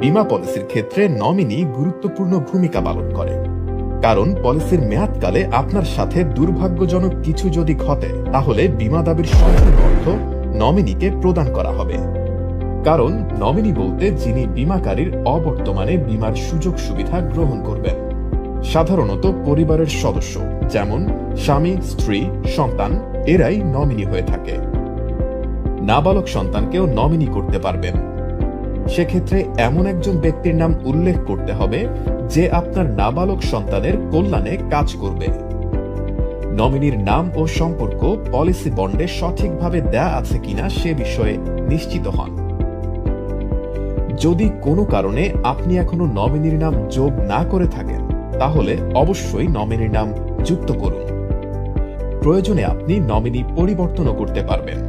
বীমা পলিসির ক্ষেত্রে নমিনি গুরুত্বপূর্ণ ভূমিকা পালন করে, কারণ পলিসির মেয়াদকালে আপনার সাথে দুর্ভাগ্যজনক কিছু যদি ঘটে তাহলে বীমা দাবির সম্পূর্ণ অর্থ নমিনিকে প্রদান করা হবে। কারণ নমিনি বলতে যিনি বীমাকারীর অবর্তমানে বীমার সুযোগ সুবিধা গ্রহণ করবেন। সাধারণত পরিবারের সদস্য যেমন স্বামী, স্ত্রী, সন্তান এরাই নমিনি হয়ে থাকে। নাবালক সন্তানকেও নমিনি করতে পারবেন। সেক্ষেত্রে এমন একজন ব্যক্তির নাম উল্লেখ করতে হবে যে আপনার নাবালক সন্তানের কল্যাণে কাজ করবে। নমিনির নাম ও সম্পর্ক পলিসি বন্ডে সঠিকভাবে দেয়া আছে কিনা সে বিষয়ে নিশ্চিত হন। যদি কোনো কারণে আপনি এখনো নমিনির নাম যোগ না করে থাকেন তাহলে অবশ্যই নমিনির নাম যুক্ত করুন। প্রয়োজনে আপনি নমিনি পরিবর্তনও করতে পারবেন।